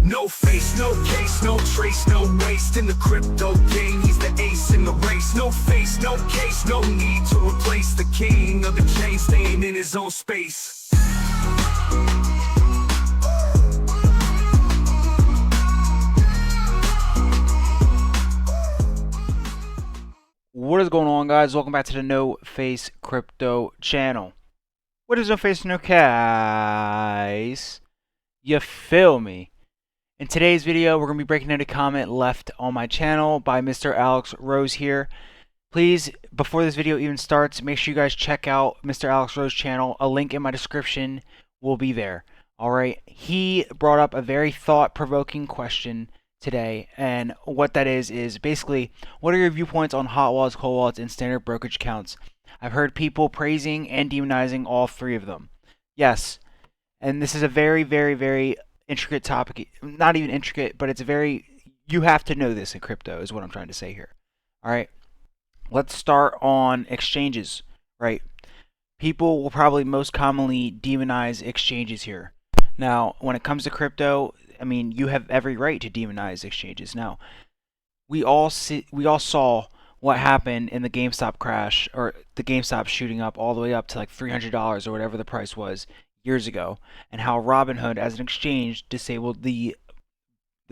No face, no case, no trace, no waste in the crypto game. He's the ace in the race. No face, no case, no need to replace the king of the chain, staying in his own space. What is going on, guys? Welcome back to the No Face Crypto channel. What is No Face No Case? You feel me? In today's video, we're going to be breaking down a comment left on my channel by Mr. Alex Rose here. Please, before this video even starts, make sure you guys check out Mr. Alex Rose's channel. A link in my description will be there. Alright, he brought up a very thought-provoking question today, and what that is basically, what are your viewpoints on hot wallets, cold wallets, and standard brokerage accounts? I've heard people praising and demonizing all three of them. Yes, and this is a very, very, very intricate topic. Not even intricate, but it's a very, you have to know this in crypto is what I'm trying to say here. Alright, let's start on exchanges, right? People will probably most commonly demonize exchanges here. Now, when it comes to crypto, I mean, you have every right to demonize exchanges. Now, we all saw what happened in the GameStop crash, or the GameStop shooting up all the way up to like $300 or whatever the price was years ago, and how Robinhood as an exchange disabled the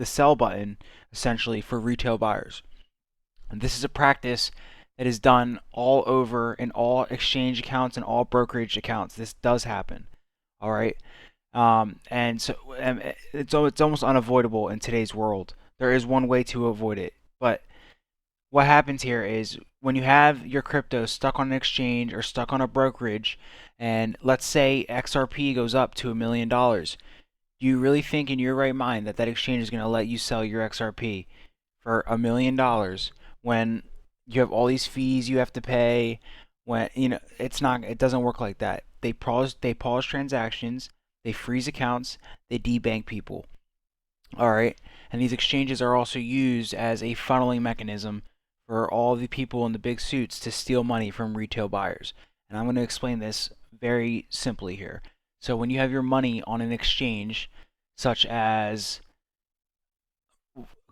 sell button essentially for retail buyers. And this is a practice that is done all over in all exchange accounts and all brokerage accounts. This does happen. All right. And so it's almost unavoidable in today's world. There is one way to avoid it, but what happens here is when you have your crypto stuck on an exchange or stuck on a brokerage, and let's say XRP goes up to $1 million, do you really think in your right mind that that exchange is going to let you sell your XRP for $1 million when you have all these fees you have to pay? When it doesn't work like that. They pause transactions, they freeze accounts, they debank people. All right, and these exchanges are also used as a funneling mechanism for all the people in the big suits to steal money from retail buyers. And I'm going to explain this very simply here. So when you have your money on an exchange such as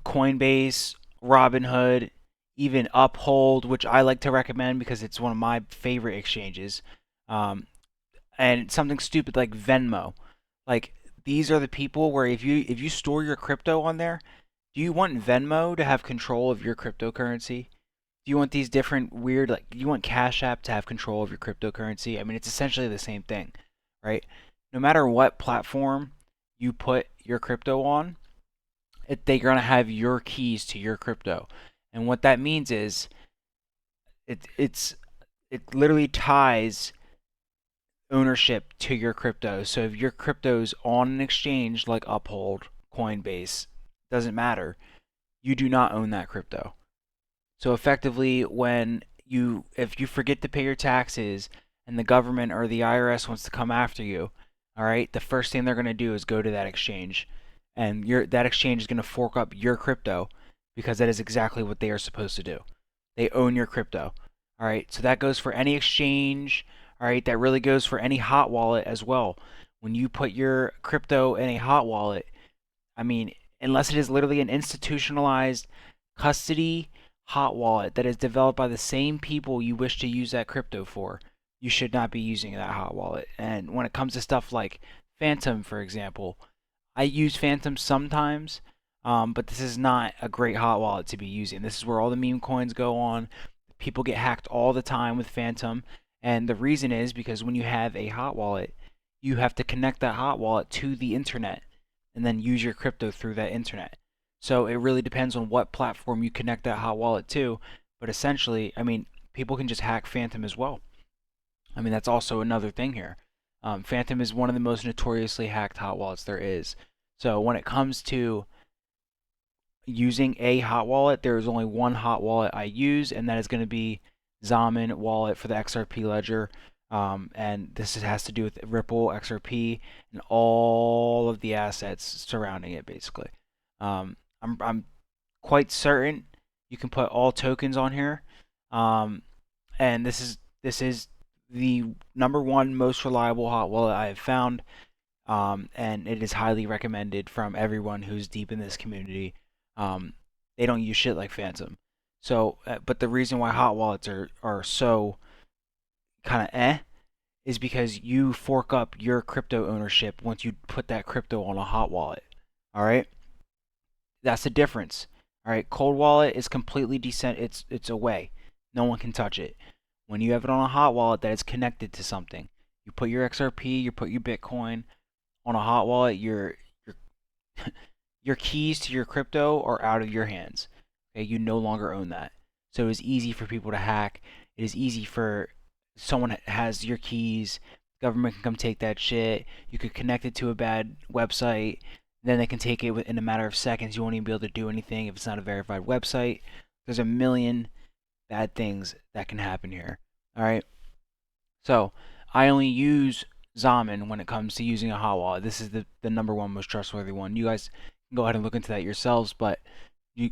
Coinbase, Robinhood, even Uphold, which I like to recommend because it's one of my favorite exchanges, and something stupid like Venmo. Like, these are the people where if you store your crypto on there, do you want Venmo to have control of your cryptocurrency? Do you want these different weird, like, do you want Cash App to have control of your cryptocurrency? I mean, it's essentially the same thing, right? No matter what platform you put your crypto on, they're going to have your keys to your crypto. And what that means is it literally ties ownership to your crypto. So if your crypto's on an exchange like Uphold, Coinbase, doesn't matter, you do not own that crypto. So effectively, if you forget to pay your taxes and the government or the IRS wants to come after you, all right, the first thing they're going to do is go to that exchange, and that exchange is going to fork up your crypto, because that is exactly what they are supposed to do. They own your crypto. All right, so that goes for any exchange. All right, that really goes for any hot wallet as well. When you put your crypto in a hot wallet, I mean, unless it is literally an institutionalized custody hot wallet that is developed by the same people you wish to use that crypto for, you should not be using that hot wallet. And when it comes to stuff like Phantom, for example, I use Phantom sometimes, but this is not a great hot wallet to be using. This is where all the meme coins go on. People get hacked all the time with Phantom. And the reason is because when you have a hot wallet, you have to connect that hot wallet to the internet and then use your crypto through that internet. So it really depends on what platform you connect that hot wallet to. But essentially, I mean, people can just hack Phantom as well. I mean, that's also another thing here. Phantom is one of the most notoriously hacked hot wallets there is. So when it comes to using a hot wallet, there is only one hot wallet I use, and that is going to be Zaman wallet for the XRP ledger, and this has to do with Ripple, XRP, and all of the assets surrounding it. Basically, I'm quite certain you can put all tokens on here, and this is the #1 most reliable hot wallet I have found. and it is highly recommended from everyone who's deep in this community. Um, they don't use shit like Phantom. So, but the reason why hot wallets are so kind of is because you fork up your crypto ownership once you put that crypto on a hot wallet. All right, that's the difference. All right, cold wallet is completely decent. It's away. No one can touch it. When you have it on a hot wallet that is connected to something, you put your XRP, you put your Bitcoin on a hot wallet. Your your keys to your crypto are out of your hands. Okay, you no longer own that. So it's easy for people to hack. It is easy for someone has your keys. Government can come take that shit. You could connect it to a bad website. Then they can take it in a matter of seconds. You won't even be able to do anything if it's not a verified website. There's a million bad things that can happen here. All right. So I only use Zaman when it comes to using a hot wallet. This is the number one most trustworthy one. You guys can go ahead and look into that yourselves, but you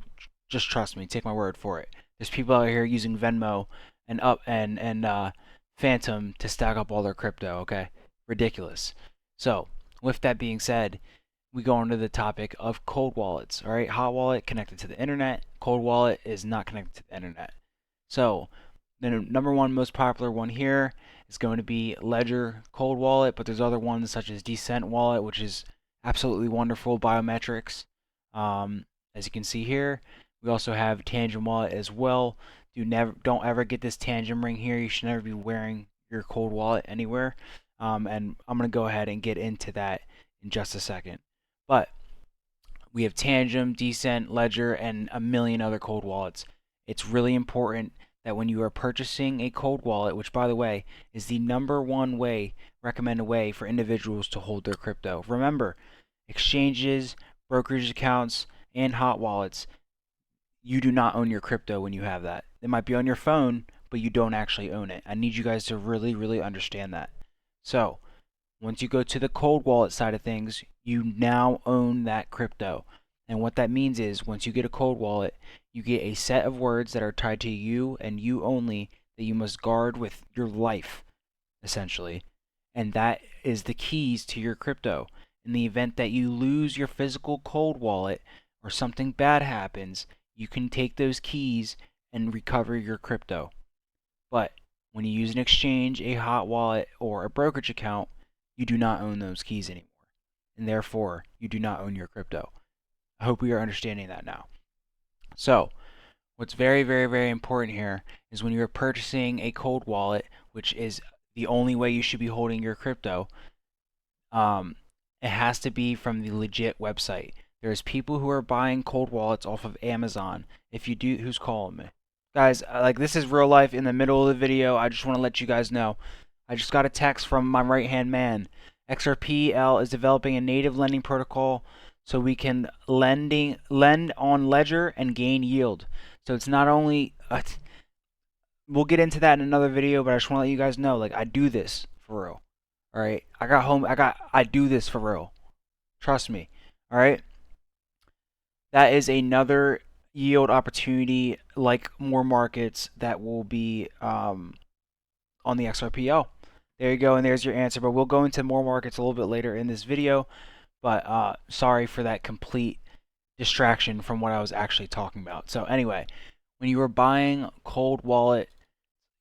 just trust me. Take my word for it. There's people out here using Venmo and Phantom to stack up all their crypto. Okay, ridiculous. So with that being said, we go on to the topic of cold wallets. All right, hot wallet connected to the internet. Cold wallet is not connected to the internet. So the number one most popular one here is going to be Ledger Cold Wallet, but there's other ones such as Decent Wallet, which is absolutely wonderful biometrics. As you can see here, we also have Tangent Wallet as well. Don't ever get this Tangent ring here. You should never be wearing your cold wallet anywhere. And I'm gonna go ahead and get into that in just a second. But we have Tangent, Decent, Ledger, and a million other cold wallets. It's really important that when you are purchasing a cold wallet, which by the way is the number one recommended way for individuals to hold their crypto. Remember, exchanges, brokerage accounts, and hot wallets, you do not own your crypto when you have that. It might be on your phone, but you don't actually own it. I need you guys to really, really understand that. So, once you go to the cold wallet side of things, you now own that crypto. And what that means is once you get a cold wallet, you get a set of words that are tied to you and you only that you must guard with your life, essentially. And that is the keys to your crypto. In the event that you lose your physical cold wallet or something bad happens, you can take those keys and recover your crypto. But when you use an exchange, a hot wallet, or a brokerage account, you do not own those keys anymore. And therefore, you do not own your crypto. I hope we are understanding that now. So, what's very, very, very important here is when you're purchasing a cold wallet, which is the only way you should be holding your crypto, it has to be from the legit website. There's people who are buying cold wallets off of Amazon. If you do, who's calling me? Guys, like this is real life in the middle of the video. I just want to let you guys know. I just got a text from my right-hand man. XRPL is developing a native lending protocol so we can lend on Ledger and gain yield. So it's not only we'll get into that in another video, but I just want to let you guys know, like I do this for real. All right, I do this for real. Trust me. All right, that is another yield opportunity, like more markets that will be on the XRPL. There you go, and there's your answer. But we'll go into more markets a little bit later in this video. But sorry for that complete distraction from what I was actually talking about. So anyway, when you are buying cold wallet,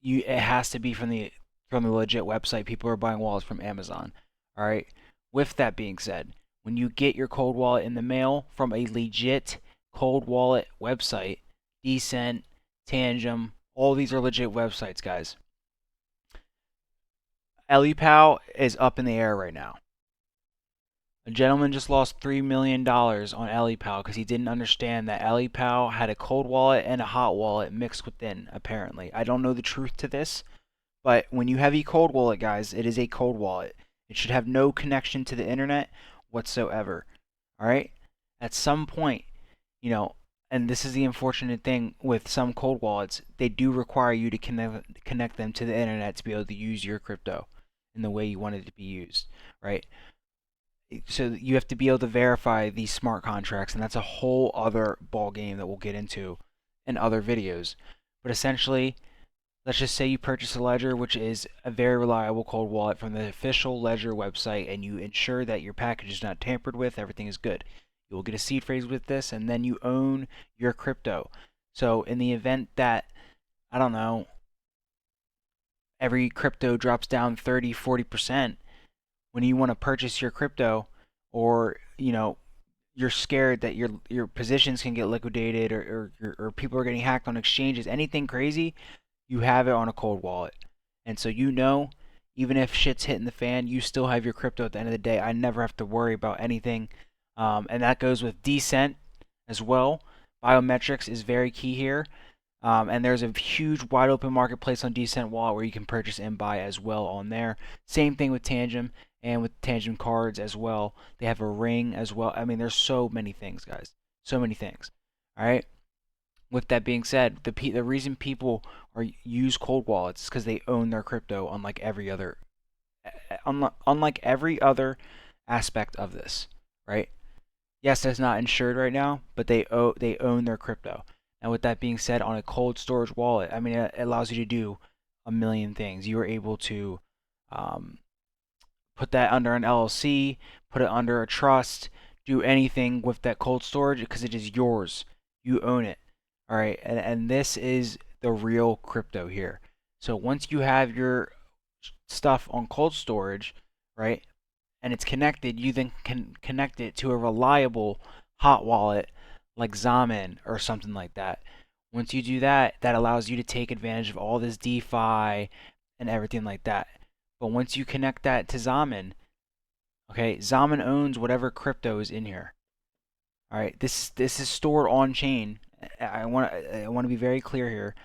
it has to be from the legit website. People are buying wallets from Amazon. All right. With that being said, when you get your cold wallet in the mail from a legit cold wallet website, Decent, Tangem, all these are legit websites, guys. LEPOW is up in the air right now. A gentleman just lost $3 million on LEPOW because he didn't understand that LEPOW had a cold wallet and a hot wallet mixed within, apparently. I don't know the truth to this, but when you have a cold wallet, guys, it is a cold wallet. It should have no connection to the internet whatsoever. All right? At some point, and this is the unfortunate thing with some cold wallets, they do require you to connect them to the internet to be able to use your crypto in the way you want it to be used, right? So you have to be able to verify these smart contracts, and that's a whole other ball game that we'll get into in other videos. But essentially, Let's just say you purchase a Ledger, which is a very reliable cold wallet from the official Ledger website, and you ensure that your package is not tampered with, everything is good. You will get a seed phrase with this, and then you own your crypto. So in the event that, I don't know, every crypto drops down 30, 40%, when you want to purchase your crypto, or, you're scared that your positions can get liquidated, or people are getting hacked on exchanges, anything crazy, you have it on a cold wallet. And so even if shit's hitting the fan, you still have your crypto at the end of the day. I never have to worry about anything. And that goes with Decent as well. Biometrics is very key here. And there's a huge wide open marketplace on Decent Wallet where you can purchase and buy as well on there. Same thing with Tangem and with Tangem cards as well. They have a ring as well. I mean, there's so many things, guys. So many things. All right. With that being said, the reason people use cold wallets is because they own their crypto, unlike every other aspect of this, right? Yes, that's not insured right now, but they own their crypto. Now, with that being said, on a cold storage wallet, I mean, it allows you to do a million things. You are able to um, put that under an LLC, put it under a trust, do anything with that cold storage because it is yours. You own it. All right, and this is the real crypto here. So once you have your stuff on cold storage, right, and it's connected, you then can connect it to a reliable hot wallet like Zamin or something like that. Once you do that, that allows you to take advantage of all this DeFi and everything like that. But once you connect that to Zamin, okay, Zamin owns whatever crypto is in here. All right, this is stored on chain. I want to be very clear here.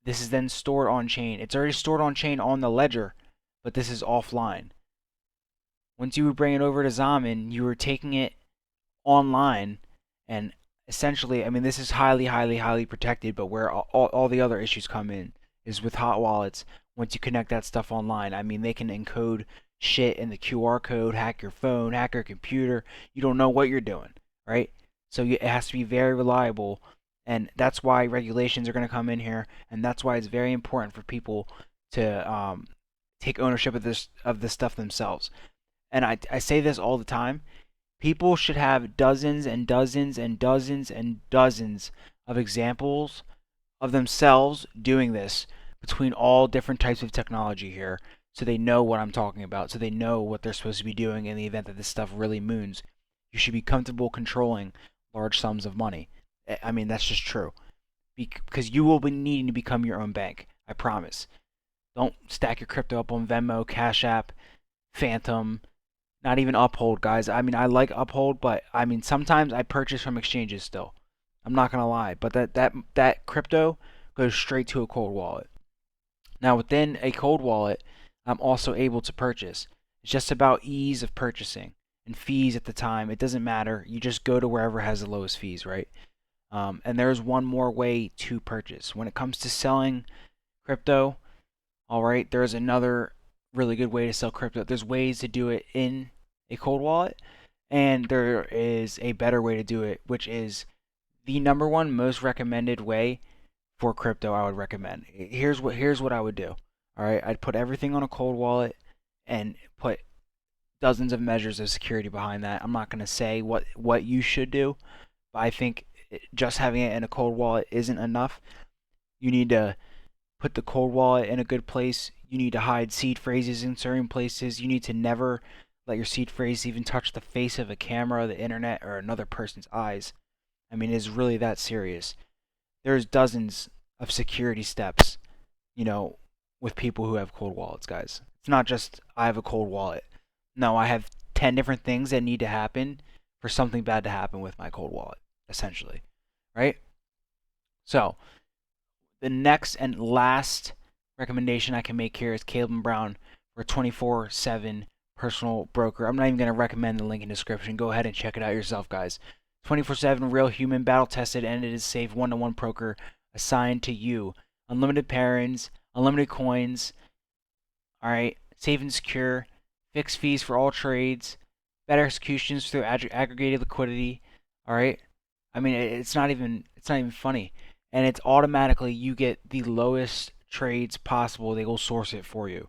This is then stored on chain. It's already stored on chain on the ledger, but this is offline. Once you bring it over to Zamin, you are taking it online, and essentially, I mean, this is highly, highly, highly protected. But where all the other issues come in is with hot wallets. Once you connect that stuff online, I mean, they can encode shit in the QR code, hack your phone, hack your computer. You don't know what you're doing, right? So it has to be very reliable, and that's why regulations are going to come in here, and that's why it's very important for people to take ownership of this stuff themselves. And I say this all the time. People should have dozens and dozens and dozens and dozens of examples of themselves doing this between all different types of technology here, so they know what I'm talking about, so they know what they're supposed to be doing in the event that this stuff really moons. You should be comfortable controlling large sums of money. I mean, that's just true. Because you will be needing to become your own bank. I promise. Don't stack your crypto up on Venmo, Cash App, Phantom, not even Uphold, guys. I mean, I like Uphold, but I mean, sometimes I purchase from exchanges still. I'm not gonna lie, but that crypto goes straight to a cold wallet. Now, within a cold wallet, I'm also able to purchase. It's just about ease of purchasing and fees at the time. It doesn't matter. You just go to wherever has the lowest fees, right? And there's one more way to purchase. When it comes to selling crypto, all right, there's another really good way to sell crypto. There's ways to do it in a cold wallet, and there is a better way to do it, which is the number one most recommended way for crypto. I would recommend. Here's what I would do. All right, I'd put everything on a cold wallet and put dozens of measures of security behind that. I'm not going to say what you should do, but I think just having it in a cold wallet isn't enough. You need to put the cold wallet in a good place. You need to hide seed phrases in certain places. You need to never let your seed phrase even touch the face of a camera, the internet, or another person's eyes. I mean, it's really that serious. There's dozens of security steps, with people who have cold wallets, guys. It's not just I have a cold wallet. No, I have 10 different things that need to happen for something bad to happen with my cold wallet, essentially. Right? So, the next and last recommendation I can make here is Caleb and Brown for a 24/7 personal broker. I'm not even going to recommend the link in the description. Go ahead and check it out yourself, guys. 24/7 real human battle tested and it is safe one-to-one broker assigned to you. Unlimited pairings, unlimited coins. All right, safe and secure. Fixed fees for all trades. Better executions through aggregated liquidity. All right. I mean, it's not even funny. And it's automatically you get the lowest trades possible, they will source it for you.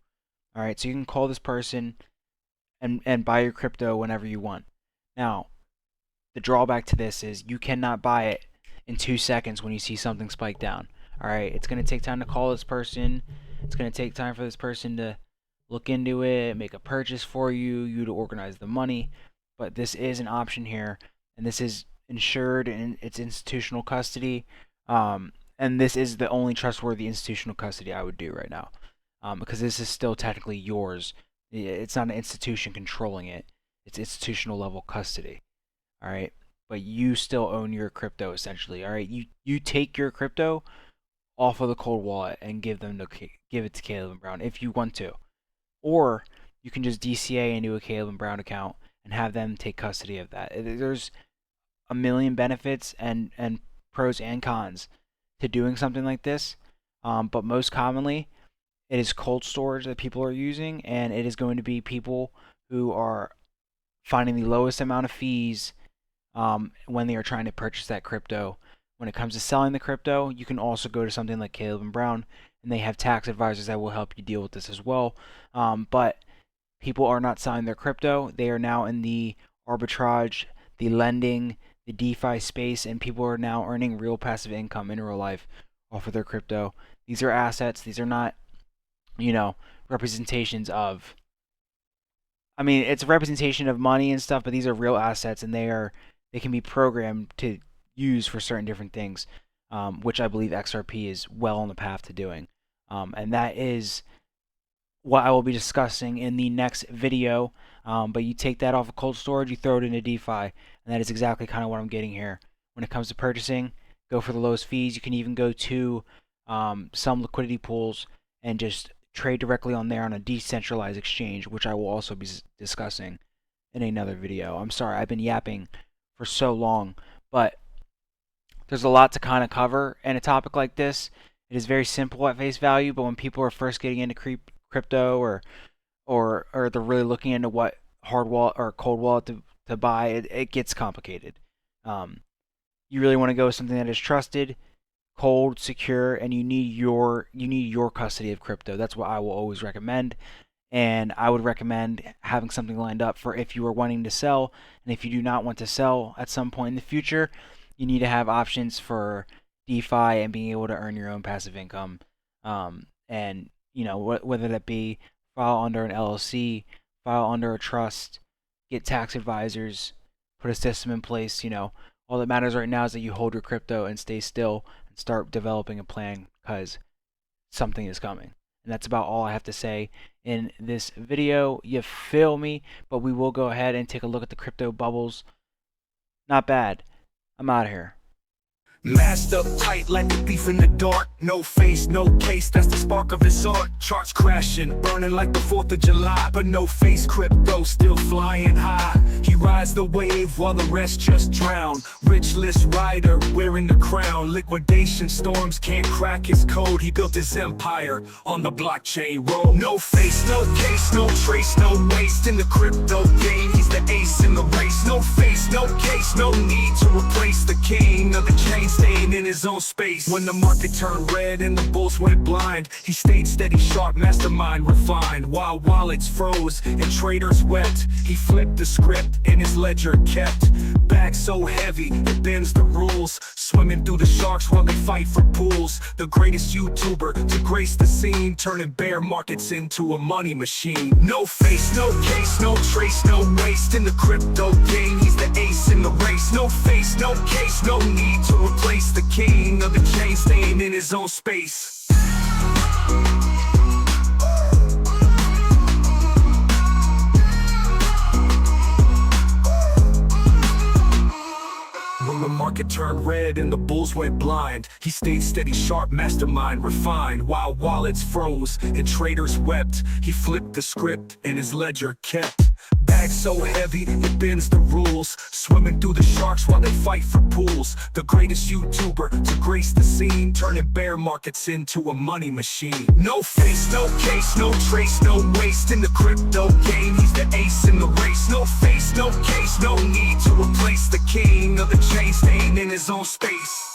All right, so you can call this person and buy your crypto whenever you want. Now, the drawback to this is you cannot buy it in 2 seconds when you see something spike down. All right, it's going to take time to call this person. It's going to take time for this person to look into it, make a purchase for you, you to organize the money. But this is an option here, and this is insured and it's institutional custody. And this is the only trustworthy institutional custody I would do right now, because this is still technically yours. It's not an institution controlling it. It's institutional level custody. All right, but you still own your crypto essentially. All right, you take your crypto off of the cold wallet and give it to Caleb and Brown if you want to, or you can just DCA into a Caleb and Brown account and have them take custody of that. There's a million benefits and pros and cons to doing something like this, but most commonly it is cold storage that people are using, and it is going to be people who are finding the lowest amount of fees when they are trying to purchase that crypto. When it comes to selling the crypto, you can also go to something like Caleb and Brown, and they have tax advisors that will help you deal with this as well. But people are not selling their crypto. They are now in the arbitrage, the lending, the DeFi space, and people are now earning real passive income in real life off of their crypto. These are assets. These are not, representations of, it's a representation of money and stuff, but these are real assets, and they can be programmed to use for certain different things, which I believe XRP is well on the path to doing. And that is what I will be discussing in the next video. But you take that off of cold storage, you throw it into DeFi, and that is exactly kind of what I'm getting here. When it comes to purchasing, go for the lowest fees. You can even go to some liquidity pools and just trade directly on there on a decentralized exchange, which I will also be discussing in another video. I'm sorry, I've been yapping for so long, but there's a lot to kind of cover in a topic like this. It is very simple at face value, but when people are first getting into crypto or they're really looking into what hard wallet or cold wallet to buy, it gets complicated. You really want to go with something that is trusted, cold, secure, and you need your custody of crypto. That's what I will always recommend. And I would recommend having something lined up for if you are wanting to sell, and if you do not want to sell at some point in the future, you need to have options for DeFi and being able to earn your own passive income. And whether that be file under an LLC, file under a trust, get tax advisors, put a system in place. All that matters right now is that you hold your crypto and stay still and start developing a plan, because something is coming. And that's about all I have to say in this video. You feel me? But we will go ahead and take a look at the crypto bubbles. Not bad. I'm out of here. Masked up tight like a thief in the dark. No face, no case, that's the spark of his art. Charts crashing, burning like the 4th of July. But no face, crypto still flying high. He rides the wave while the rest just drown. Rich list rider, wearing the crown. Liquidation storms can't crack his code. He built his empire on the blockchain road. No face, no case, no trace, no waste. In the crypto game, he's the ace in the race. No face, no case, no need to replace the king of the chain, staying in his own space. When the market turned red and the bulls went blind, he stayed steady, sharp, mastermind refined. While wallets froze and traders wept, he flipped the script and his ledger kept. Bag so heavy, it bends the rules. Swimming through the sharks while they fight for pools. The greatest YouTuber to grace the scene, turning bear markets into a money machine. No face, no case, no trace, no waste. In the crypto game, he's the ace in the race. No face, no case, no need to replace the king of the chain, staying in his own space. When the market turned red and the bulls went blind, he stayed steady, sharp, mastermind refined. While wallets froze and traders wept, he flipped the script and his ledger kept. Bag so heavy, it bends the rules. Swimming through the sharks while they fight for pools. The greatest YouTuber to grace the scene, turning bear markets into a money machine. No face, no case, no trace, no waste. In the crypto game, he's the ace in the race. No face, no case, no need to replace the king of the chain, staying in his own space.